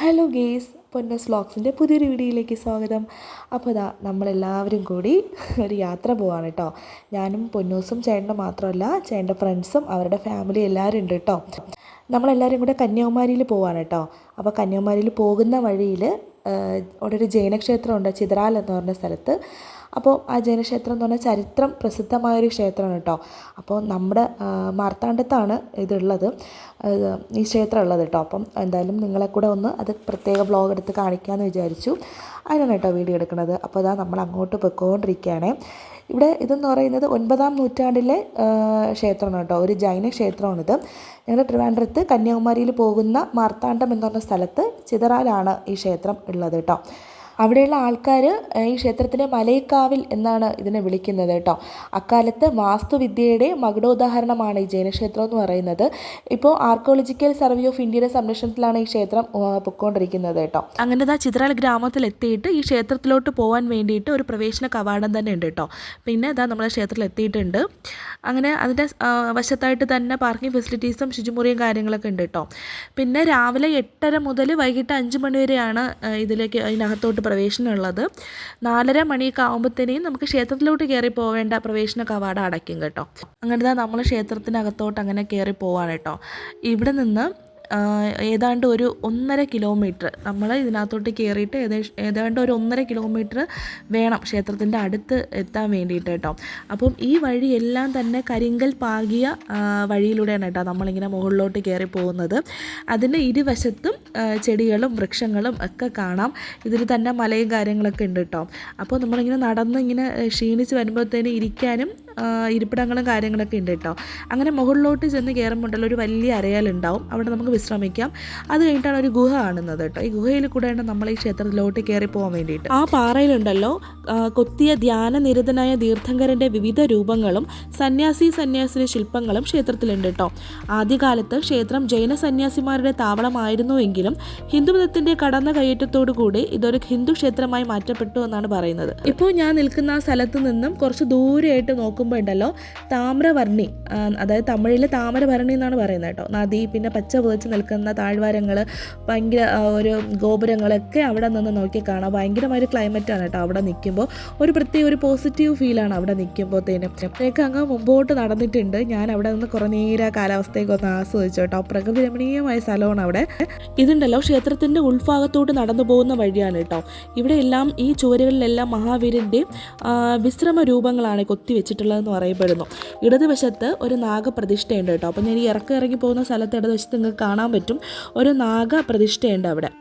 Hello guys, പൊന്നസ് വ്ളോഗ്സിൻ്റെ പുതിയൊരു വീഡിയോയിലേക്ക് സ്വാഗതം. അപ്പോൾ ഇതാ നമ്മളെല്ലാവരും കൂടി ഒരു യാത്ര പോവാണ് കേട്ടോ. ഞാനും പൊന്നൂസും ചേട്ടനും മാത്രമല്ല, ചേട്ടൻ്റെ ഫ്രണ്ട്സും അവരുടെ ഫാമിലി എല്ലാവരും ഉണ്ട് കേട്ടോ. നമ്മളെല്ലാവരും കൂടെ കന്യാകുമാരിയിൽ പോവാണ് കേട്ടോ. അപ്പോൾ കന്യാകുമാരിയിൽ പോകുന്ന വഴിയിൽ അവിടെ ഒരു ജൈനക്ഷേത്രമുണ്ട്, ചിതറാൽ എന്ന് പറഞ്ഞ സ്ഥലത്ത്. അപ്പോൾ ആ ജൈനക്ഷേത്രം എന്ന് പറഞ്ഞാൽ ചരിത്രം പ്രസിദ്ധമായൊരു ക്ഷേത്രമാണ് കേട്ടോ. അപ്പോൾ നമ്മുടെ മാർത്താണ്ഡത്താണ് ഇതുള്ളത്, ഈ ക്ഷേത്രം ഉള്ളത് കേട്ടോ. അപ്പം എന്തായാലും നിങ്ങളെ കൂടെ ഒന്ന് അത് പ്രത്യേക വ്ളോഗ് എടുത്ത് കാണിക്കാമെന്ന് വിചാരിച്ചു. അതിനാണ് കേട്ടോ വീഡിയോ എടുക്കുന്നത്. അപ്പോൾ അതാ നമ്മൾ അങ്ങോട്ട് പോയിക്കൊണ്ടിരിക്കുകയാണ്. ഇവിടെ ഇതെന്ന് പറയുന്നത് 9-ാം നൂറ്റാണ്ടിലെ ക്ഷേത്രമാണ് കേട്ടോ, ഒരു ജൈന ക്ഷേത്രമാണിത്. ഞങ്ങളുടെ ട്രിവാൻഡ്രത്ത് കന്യാകുമാരിയിൽ പോകുന്ന മാർത്താണ്ഡം എന്ന് പറഞ്ഞ സ്ഥലത്ത് ചിതറാലാണ് ഈ ക്ഷേത്രം ഉള്ളത് കേട്ടോ. അവിടെയുള്ള ആൾക്കാർ ഈ ക്ഷേത്രത്തിനെ മലൈക്കാവിൽ എന്നാണ് ഇതിനെ വിളിക്കുന്നത് കേട്ടോ. അക്കാലത്ത് വാസ്തുവിദ്യയുടെ മകുടോദാഹരണമാണ് ഈ ജൈനക്ഷേത്രം എന്ന് പറയുന്നത്. ഇപ്പോൾ ആർക്കിയോളജിക്കൽ സർവേ ഓഫ് ഇന്ത്യയുടെ സംരക്ഷണത്തിലാണ് ഈ ക്ഷേത്രം പൊയ്ക്കൊണ്ടിരിക്കുന്നത് കേട്ടോ. അങ്ങനെ ചിതറാൽ ഗ്രാമത്തിൽ എത്തിയിട്ട് ഈ ക്ഷേത്രത്തിലോട്ട് പോകാൻ വേണ്ടിയിട്ട് ഒരു പ്രവേശന കവാടം തന്നെ ഉണ്ട് കേട്ടോ. പിന്നെ നമ്മളെ ക്ഷേത്രത്തിൽ എത്തിയിട്ടുണ്ട്. അങ്ങനെ അതിൻ്റെ വശത്തായിട്ട് തന്നെ പാർക്കിംഗ് ഫെസിലിറ്റീസും ശുചിമുറിയും കാര്യങ്ങളൊക്കെ ഉണ്ട് കേട്ടോ. പിന്നെ രാവിലെ 8:30 മുതൽ വൈകിട്ട് 5 മണി വരെയാണ് ഇതിനകത്തോട്ട് പ്രവേശനമുള്ളത്. 4:30 മണിയൊക്കെ ആകുമ്പോഴത്തേനും നമുക്ക് ക്ഷേത്രത്തിലോട്ട് കയറി പോവേണ്ട പ്രവേശന കവാടം അടയ്ക്കും കേട്ടോ. അങ്ങനെ നമ്മൾ ക്ഷേത്രത്തിനകത്തോട്ട് അങ്ങനെ കയറി പോവാണ് കേട്ടോ. ഇവിടെ നിന്ന് ഏതാണ്ട് ഒരു 1.5 കിലോമീറ്റർ നമ്മൾ ഇതിനകത്തോട്ട് കയറിയിട്ട് ഏതാണ്ട് ഒരു 1.5 കിലോമീറ്റർ വേണം ക്ഷേത്രത്തിൻ്റെ അടുത്ത് എത്താൻ വേണ്ടിയിട്ട് കേട്ടോ. അപ്പം ഈ വഴിയെല്ലാം തന്നെ കരിങ്കൽ പാകിയ വഴിയിലൂടെയാണ് കേട്ടോ നമ്മളിങ്ങനെ മുകളിലോട്ട് കയറി പോകുന്നത്. അതിൻ്റെ ഇരുവശത്തും ചെടികളും വൃക്ഷങ്ങളും ഒക്കെ കാണാം. ഇതിൽ തന്നെ മലയും കാര്യങ്ങളൊക്കെ ഉണ്ട് കേട്ടോ. അപ്പോൾ നമ്മളിങ്ങനെ നടന്ന് ഇങ്ങനെ ക്ഷീണിച്ച് വരുമ്പോഴത്തേനും ഇരിക്കാനും ഇരിപ്പിടങ്ങളും കാര്യങ്ങളൊക്കെ ഉണ്ട് കേട്ടോ. അങ്ങനെ മുകളിലോട്ട് ചെന്ന് കയറുമ്പോണ്ടല്ലോ ഒരു വലിയ അരയാലുണ്ടാവും, അവിടെ നമുക്ക് വിശ്രമിക്കാം. അത് കഴിഞ്ഞിട്ടാണ് ഒരു ഗുഹ കാണുന്നത് കേട്ടോ. ഈ ഗുഹയിൽ കൂടെയാണ് നമ്മൾ ഈ ക്ഷേത്രത്തിലോട്ട് കയറി പോകാൻ വേണ്ടിയിട്ട്. ആ പാറയിലുണ്ടല്ലോ കൊത്തിയ ധ്യാനനിരതനായ തീർത്ഥങ്കരൻ്റെ വിവിധ രൂപങ്ങളും സന്യാസിനി ശില്പങ്ങളും ക്ഷേത്രത്തിലുണ്ട് കേട്ടോ. ആദ്യകാലത്ത് ക്ഷേത്രം ജൈന സന്യാസിമാരുടെ താവളമായിരുന്നുവെങ്കിലും ഹിന്ദുമതത്തിൻ്റെ കടന്ന കയ്യേറ്റത്തോടു കൂടി ഇതൊരു ഹിന്ദു ക്ഷേത്രമായി മാറ്റപ്പെട്ടു എന്നാണ് പറയുന്നത്. ഇപ്പോൾ ഞാൻ നിൽക്കുന്ന ആ സ്ഥലത്ത് നിന്നും കുറച്ച് ദൂരെയായിട്ട് നോക്കുമ്പോൾ ഉണ്ടല്ലോ താമ്രവർണ്ണി, അതായത് തമിഴിൽ താമരഭരണി എന്നാണ് പറയുന്നത് കേട്ടോ, നദി, പിന്നെ പച്ച പുതച്ച് നിൽക്കുന്ന താഴ്വാരങ്ങൾ, ഭയങ്കര ഒരു ഗോപുരങ്ങളൊക്കെ അവിടെ നിന്ന് നോക്കി കാണാം. ഭയങ്കരമായൊരു ക്ലൈമറ്റാണ് കേട്ടോ അവിടെ നിൽക്കുമ്പോൾ. ഒരു പ്രത്യേക ഒരു പോസിറ്റീവ് ഫീലാണ് അവിടെ നിൽക്കുമ്പോഴത്തേനും. അപ്പോഴേക്കും അങ്ങ് മുമ്പോട്ട് നടന്നിട്ടുണ്ട്. ഞാൻ അവിടെ നിന്ന് കുറേ നേരം കാലാവസ്ഥയൊക്കെ ഒന്ന് ആസ്വദിച്ചു കേട്ടോ. പ്രകൃതി രമണീയമായ സ്ഥലമാണ് അവിടെ. ഇതുണ്ടല്ലോ ക്ഷേത്രത്തിൻ്റെ ഉൾഭാഗത്തോട്ട് നടന്നു പോകുന്ന വഴിയാണ് കേട്ടോ. ഇവിടെ എല്ലാം ഈ ചുവരുകളിലെല്ലാം മഹാവീരൻ്റെ വിശ്രമ രൂപങ്ങളാണ് കൊത്തിവെച്ചിട്ടുള്ളതെന്ന് പറയപ്പെടുന്നു. ഇടതുവശത്ത് ഒരു നാഗപ്രതിഷ്ഠയുണ്ട് കേട്ടോ. അപ്പം ഞാൻ ഈ ഇറങ്ങി പോകുന്ന സ്ഥലത്ത് ഇടതുവശത്ത് നിങ്ങൾക്ക് കാണാൻ പറ്റും, ഒരു നാഗപ്രതിഷ്ഠയുണ്ട് അവിടെ.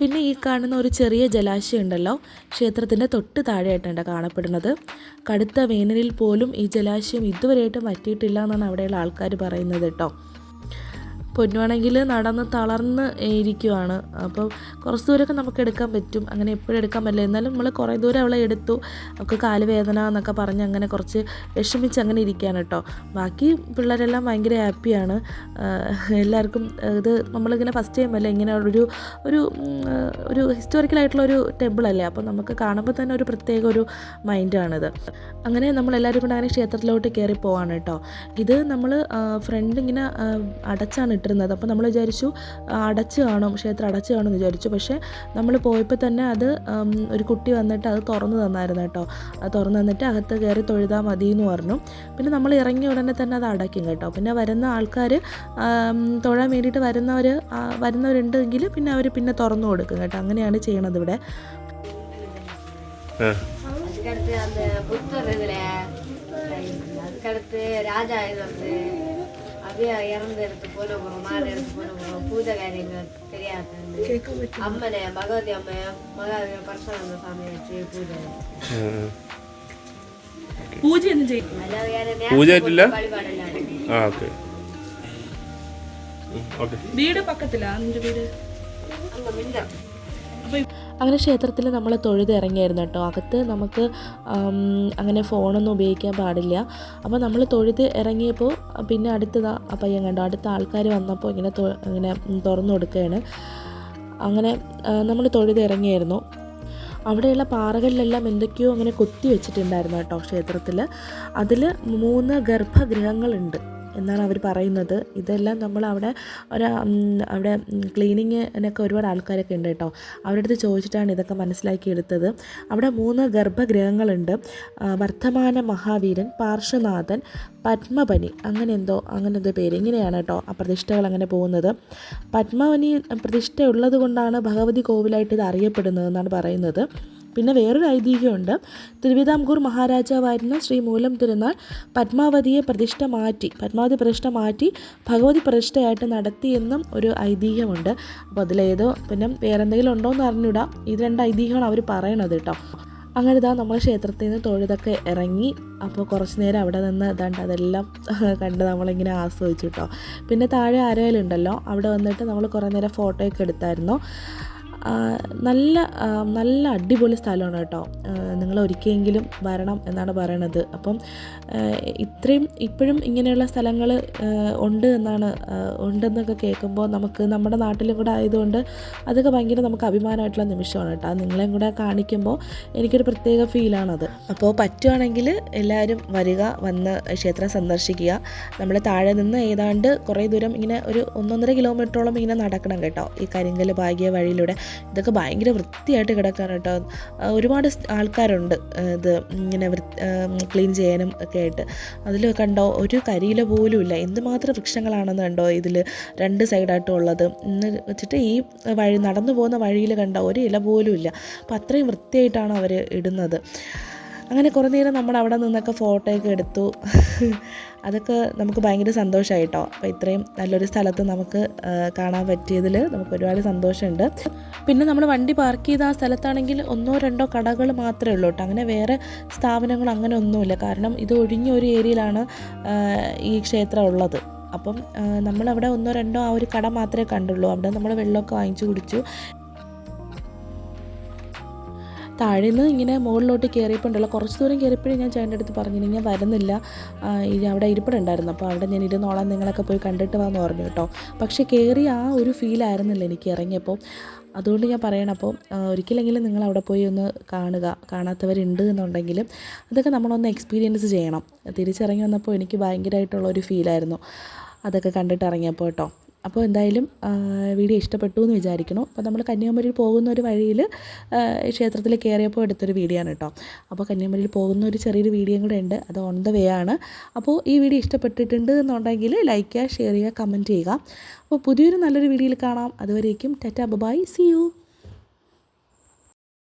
പിന്നെ ഈ കാണുന്ന ഒരു ചെറിയ ജലാശയം ഉണ്ടല്ലോ, ക്ഷേത്രത്തിൻ്റെ തൊട്ട് താഴെയായിട്ടാണ് കാണപ്പെടുന്നത്. കടുത്ത വേനലിൽ പോലും ഈ ജലാശയം ഇതുവരെയായിട്ടും വറ്റിയിട്ടില്ല എന്നാണ് അവിടെയുള്ള ആൾക്കാർ പറയുന്നത് കേട്ടോ. പൊന്നുവാണെങ്കിൽ നടന്ന് തളർന്ന് ഇരിക്കുവാണ്. അപ്പോൾ കുറച്ച് ദൂരമൊക്കെ നമുക്ക് എടുക്കാൻ പറ്റും, അങ്ങനെ എപ്പോഴും എടുക്കാൻ പറ്റില്ല. എന്നാലും നമ്മൾ കുറേ ദൂരം അവളെ എടുത്തു. അവൾക്ക് കാലുവേദന എന്നൊക്കെ പറഞ്ഞ് അങ്ങനെ കുറച്ച് വിഷമിച്ച് അങ്ങനെ ഇരിക്കുകയാണ് കേട്ടോ. ബാക്കി പിള്ളേരെല്ലാം ഭയങ്കര ഹാപ്പിയാണ്. എല്ലാവർക്കും ഇത് നമ്മളിങ്ങനെ ഫസ്റ്റ് ടൈം അല്ലേ ഇങ്ങനെ ഒരു ഹിസ്റ്റോറിക്കലായിട്ടുള്ളൊരു ടെമ്പിളല്ലേ, അപ്പോൾ നമുക്ക് കാണുമ്പോൾ തന്നെ ഒരു പ്രത്യേക ഒരു മൈൻഡാണിത്. അങ്ങനെ നമ്മളെല്ലാവരും കൂടെ അങ്ങനെ ക്ഷേത്രത്തിലോട്ട് കയറി പോവാണ് കേട്ടോ. ഇത് നമ്മൾ ഫ്രണ്ട് ഇങ്ങനെ അടച്ചാണ് ഇട്ടിരുന്നത് കണ്ടിരുന്നത്. അപ്പോൾ നമ്മൾ വിചാരിച്ചു അടച്ച് കാണും, ക്ഷേത്രം അടച്ച് കാണും എന്ന് വിചാരിച്ചു. പക്ഷേ നമ്മൾ പോയപ്പോൾ തന്നെ അത് ഒരു കുട്ടി വന്നിട്ട് അത് തുറന്നു തന്നായിരുന്നു കേട്ടോ. അത് തുറന്നു തന്നിട്ട് അകത്ത് കയറി തൊഴുതാൽ മതി എന്ന് പറഞ്ഞു. പിന്നെ നമ്മൾ ഇറങ്ങിയ ഉടനെ തന്നെ അത് അടയ്ക്കും കേട്ടോ. പിന്നെ വരുന്ന ആൾക്കാർ തൊഴാൻ വേണ്ടിയിട്ട് വരുന്നവരുണ്ടെങ്കിൽ പിന്നെ അവർ പിന്നെ തുറന്നു കൊടുക്കും കേട്ടോ. അങ്ങനെയാണ് ചെയ്യണത് ഇവിടെ. அதுக்கடுத்து அந்த புத்தர் இதில் அதுக்கடுத்து ராஜா இது வந்து அப்படியே இறந்து எடுத்து போன போகிறோம், மாடு எடுத்து போன போகிறோம், பூஜை காரியங்கள் தெரியாது. அம்மனை பகவதி அம்மை மகாதேவ பரசுராம சாமி வச்சு பூஜை அல்லாத வழிபாடெல்லாம் വീട് പക്കത്തിലാണ് എൻ്റെ വീട്. அங்கே மின்ன അങ്ങനെ ക്ഷേത്രത്തിൽ നമ്മൾ തൊഴുത് ഇറങ്ങിയായിരുന്നു കേട്ടോ. അകത്ത് നമുക്ക് അങ്ങനെ ഫോണൊന്നും ഉപയോഗിക്കാൻ പാടില്ല. അപ്പോൾ നമ്മൾ തൊഴുത് ഇറങ്ങിയപ്പോൾ പിന്നെ അടുത്തതാ ആ പയ്യൻ കണ്ടോ, അടുത്ത ആൾക്കാർ വന്നപ്പോൾ ഇങ്ങനെ തുറന്നു കൊടുക്കുകയാണ്. അങ്ങനെ നമ്മൾ തൊഴുത് ഇറങ്ങിയായിരുന്നു. അവിടെയുള്ള പാറകളിലെല്ലാം എന്തൊക്കെയോ അങ്ങനെ കൊത്തി വെച്ചിട്ടുണ്ടായിരുന്നു കേട്ടോ ക്ഷേത്രത്തിൽ. അതിൽ 3 ഗർഭഗൃഹങ്ങളുണ്ട് എന്നാണ് അവർ പറയുന്നത്. ഇതെല്ലാം നമ്മൾ അവിടെ അവിടെ ക്ലീനിങ്ങിനൊക്കെ ഒരുപാട് ആൾക്കാരൊക്കെ ഉണ്ട് കേട്ടോ. അവരുടെ അടുത്ത് ചോദിച്ചിട്ടാണ് ഇതൊക്കെ മനസ്സിലാക്കിയെടുത്തത്. അവിടെ 3 ഗർഭഗൃഹങ്ങളുണ്ട്. വർദ്ധമാന മഹാവീരൻ, പാർശ്വനാഥൻ, പത്മപനി അങ്ങനെന്തോ പേര്, ഇങ്ങനെയാണ് കേട്ടോ ആ പ്രതിഷ്ഠകൾ അങ്ങനെ പോകുന്നത്. പത്മപനി പ്രതിഷ്ഠ ഉള്ളത് കൊണ്ടാണ് ഭഗവതി കോവിലായിട്ട് ഇത് അറിയപ്പെടുന്നതെന്നാണ് പറയുന്നത്. പിന്നെ വേറൊരു ഐതിഹ്യമുണ്ട്. തിരുവിതാംകൂർ മഹാരാജാവായിരുന്ന ശ്രീ മൂലം തിരുനാൾ പത്മാവതി പ്രതിഷ്ഠ മാറ്റി ഭഗവതി പ്രതിഷ്ഠയായിട്ട് നടത്തിയെന്നും ഒരു ഐതിഹ്യമുണ്ട്. അപ്പോൾ അതിലേതോ പിന്നെ വേറെന്തെങ്കിലും ഉണ്ടോ എന്ന് അറിഞ്ഞൂടാ. ഇത് 2 ഐതിഹ്യമാണ് അവർ പറയണത് കേട്ടോ. അങ്ങനെ ഇതാ നമ്മൾ ക്ഷേത്രത്തിൽ നിന്ന് തൊഴുതൊക്കെ ഇറങ്ങി. അപ്പോൾ കുറച്ച് നേരം അവിടെ നിന്ന് അതെല്ലാം കണ്ട് നമ്മളിങ്ങനെ ആസ്വദിച്ചു കേട്ടോ. പിന്നെ താഴെ അരയിലുണ്ടല്ലോ, അവിടെ വന്നിട്ട് നമ്മൾ കുറേ നേരം ഫോട്ടോയൊക്കെ എടുത്തായിരുന്നു. നല്ല അടിപൊളി സ്ഥലമാണ് കേട്ടോ. നിങ്ങൾ ഒരിക്കലെങ്കിലും വരണം എന്നാണ് പറയണത്. അപ്പം ഇപ്പോഴും ഇങ്ങനെയുള്ള സ്ഥലങ്ങൾ ഉണ്ടെന്നൊക്കെ കേൾക്കുമ്പോൾ നമുക്ക് നമ്മുടെ നാട്ടിലും കൂടെ ആയതുകൊണ്ട് അതൊക്കെ ഭയങ്കര നമുക്ക് അഭിമാനമായിട്ടുള്ള നിമിഷമാണ് കേട്ടോ. നിങ്ങളെയും കൂടെ കാണിക്കുമ്പോൾ എനിക്കൊരു പ്രത്യേക ഫീലാണത്. അപ്പോൾ പറ്റുവാണെങ്കിൽ എല്ലാവരും വന്ന് ക്ഷേത്രം സന്ദർശിക്കുക. നമ്മൾ താഴെ നിന്ന് ഏതാണ്ട് കുറേ ദൂരം ഇങ്ങനെ ഒരു 1.5 കിലോമീറ്ററോളം ഇങ്ങനെ നടക്കണം കേട്ടോ, ഈ കരിങ്കല്ല് പാകിയ വഴിയിലൂടെ. ഇതൊക്കെ ഭയങ്കര വൃത്തിയായിട്ട് കിടക്കാണ് കേട്ടോ. ഒരുപാട് ആൾക്കാരുണ്ട് ഇത് ഇങ്ങനെ ക്ലീൻ ചെയ്യാനും ഒക്കെ ആയിട്ട്. അതിൽ കണ്ടോ ഒരു കരിയില പോലും ഇല്ല. എന്തുമാത്രം വൃക്ഷങ്ങളാണെന്ന് കണ്ടോ ഇതിൽ 2 സൈഡായിട്ടും ഉള്ളത്. എന്ന് വെച്ചിട്ട് ഈ നടന്നു പോകുന്ന വഴിയിൽ കണ്ടോ ഒരു ഇല പോലും ഇല്ല. അപ്പോൾ അത്രയും വൃത്തിയായിട്ടാണ് അവർ ഇടുന്നത്. അങ്ങനെ കുറേ നേരം നമ്മൾ അവിടെ നിന്നൊക്കെ ഫോട്ടോയൊക്കെ എടുത്തു. അതൊക്കെ നമുക്ക് ഭയങ്കര സന്തോഷമായി കേട്ടോ. അപ്പോൾ ഇത്രയും നല്ലൊരു സ്ഥലത്ത് നമുക്ക് കാണാൻ പറ്റിയതിൽ നമുക്ക് ഒരുപാട് സന്തോഷമുണ്ട്. പിന്നെ നമ്മൾ വണ്ടി പാർക്ക് ചെയ്ത ആ സ്ഥലത്താണെങ്കിൽ 1-2 കടകൾ മാത്രമേ ഉള്ളൂ കേട്ടോ. അങ്ങനെ വേറെ സ്ഥാപനങ്ങൾ അങ്ങനെ ഒന്നുമില്ല. കാരണം ഇത് ഒഴിഞ്ഞ ഒരു ഏരിയയിലാണ് ഈ ക്ഷേത്രം ഉള്ളത്. അപ്പം നമ്മളവിടെ 1-2 ആ ഒരു കട മാത്രമേ കണ്ടുള്ളൂ. അവിടെ നമ്മൾ വെള്ളമൊക്കെ വാങ്ങിച്ചു കുടിച്ചു. താഴെ നിന്ന് ഇങ്ങനെ മുകളിലോട്ട് കയറിയപ്പോണ്ടല്ലോ, കുറച്ച് ദൂരം കയറിയപ്പോഴും ഞാൻ ചേട്ടൻ്റെ അടുത്ത് പറഞ്ഞു ഞാൻ വരുന്നില്ല, അവിടെ ഇരിപ്പിടുണ്ടായിരുന്നു. അപ്പോൾ അവിടെ ഞാൻ ഇരുന്നോളാം, നിങ്ങളൊക്കെ പോയി കണ്ടിട്ട് വാന്ന് പറഞ്ഞു കേട്ടോ. പക്ഷേ കയറി ആ ഒരു ഫീലായിരുന്നില്ല എനിക്ക് ഇറങ്ങിയപ്പോൾ. അതുകൊണ്ട് ഞാൻ പറയണം, അപ്പോൾ ഒരിക്കലെങ്കിലും നിങ്ങൾ അവിടെ പോയി ഒന്ന് കാണുക. കാണാത്തവരുണ്ട് എന്നുണ്ടെങ്കിൽ അതൊക്കെ നമ്മളൊന്ന് എക്സ്പീരിയൻസ് ചെയ്യണം. തിരിച്ചിറങ്ങി വന്നപ്പോൾ എനിക്ക് ഭയങ്കരമായിട്ടുള്ളൊരു ഫീലായിരുന്നു അതൊക്കെ കണ്ടിട്ട് ഇറങ്ങിയപ്പോൾ കേട്ടോ. അപ്പോൾ എന്തായാലും വീഡിയോ ഇഷ്ടപ്പെട്ടു എന്ന് വിചാരിക്കണം. അപ്പോൾ നമ്മൾ കന്യാകുമാരിയിൽ പോകുന്ന ഒരു വഴിയിൽ ക്ഷേത്രത്തിൽ കയറിയപ്പോൾ എടുത്തൊരു വീഡിയോ ആണ് കേട്ടോ. അപ്പോൾ കന്യാകുമാരിയിൽ പോകുന്ന ഒരു ചെറിയൊരു വീഡിയോയും കൂടെ ഉണ്ട്, അത് ഓൺ ദ വേ ആണ്. അപ്പോൾ ഈ വീഡിയോ ഇഷ്ടപ്പെട്ടിട്ടുണ്ട് എന്നുണ്ടെങ്കിൽ ലൈക്ക് ചെയ്യുക, ഷെയർ ചെയ്യുക, കമൻറ്റ് ചെയ്യുക. അപ്പോൾ പുതിയൊരു നല്ലൊരു വീഡിയോയിൽ കാണാം. അതുവരേക്കും ടാറ്റാ ബൈ, സീ യു.